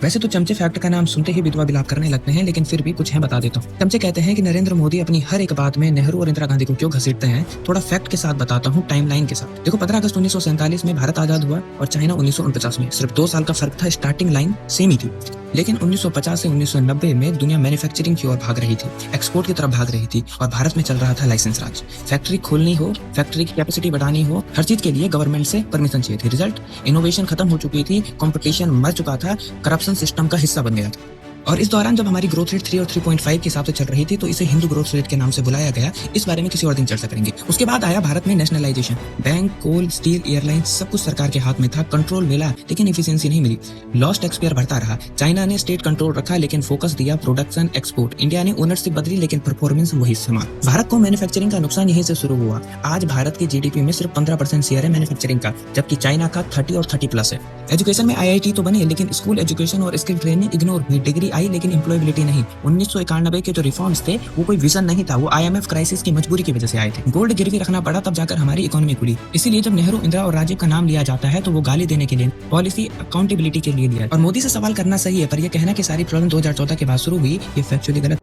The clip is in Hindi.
वैसे तो चमचे फैक्ट का नाम सुनते ही विधवा विलाप करने लगते हैं, लेकिन फिर भी कुछ है बता देता हूँ। चमचे कहते हैं कि नरेंद्र मोदी अपनी हर एक बात में नेहरू और इंदिरा गांधी को क्यों घसीटते हैं। थोड़ा फैक्ट के साथ बताता हूँ, टाइमलाइन के साथ। देखो 15 अगस्त 1947 में भारत आजाद हुआ और चाइना 1949 में। सिर्फ 2 साल का फर्क था, स्टार्टिंग लाइन सेम ही थी। लेकिन 1950 से 1990 में दुनिया मैन्युफैक्चरिंग की ओर भाग रही थी, एक्सपोर्ट की तरफ भाग रही थी और भारत में चल रहा था लाइसेंस राज। फैक्ट्री खोलनी हो, फैक्ट्री की कैपेसिटी बढ़ानी हो, हर चीज के लिए गवर्नमेंट से परमिशन चाहिए थी। रिजल्ट, इनोवेशन खत्म हो चुकी थी, कंपटीशन मर चुका था, करप्शन सिस्टम का हिस्सा बन गया था। और इस दौरान जब हमारी ग्रोथ रेट 3 और 3.5 के हिसाब से चल रही थी तो इसे हिंदू ग्रोथ रेट के नाम से बुलाया गया। इस बारे में किसी और दिन चर्चा करेंगे। उसके बाद आया भारत में नेशनलाइजेशन। बैंक, कोल, स्टील, एयरलाइंस सब कुछ सरकार के हाथ में था। कंट्रोल मिला लेकिन एफिशिएंसी नहीं मिली। लॉस टैक्स पेयर बढ़ता रहा। चाइना ने स्टेट कंट्रोल रखा लेकिन फोकस दिया प्रोडक्शन, एक्सपोर्ट। इंडिया ने ओनरशिप बदली लेकिन परफॉर्मेंस वही समान। भारत को मैन्युफैक्चरिंग का नुकसान यहीं से शुरू हुआ। आज भारत की जीडीपी में सिर्फ 15% शेयर है मैन्युफैक्चरिंग का, जबकि चाइना का 30 और 30+ है। एजुकेशन में आईआईटी तो बने लेकिन स्कूल एजुकेशन और स्किल ट्रेनिंग इग्नोर हुई। डिग्री आई लेकिन एम्प्लॉयबिलिटी नहीं। 1991 के जो रिफॉर्म्स थे वो कोई विजन नहीं था, वो आईएमएफ क्राइसिस की मजबूरी की वजह से आए थे। गोल्ड गिरवी रखना पड़ा तब जाकर हमारी इकोनॉमी खुली। इसीलिए जब नेहरू, इंदिरा और राजीव का नाम लिया जाता है तो वो गाली देने के लिए, पॉलिसी अकाउंटेबिलिटी के लिए लिया। और मोदी से सवाल करना सही है, पर यह कहना कि सारी प्रॉब्लम 2014 के बाद शुरू हुई, ये फैक्चुअली गलत।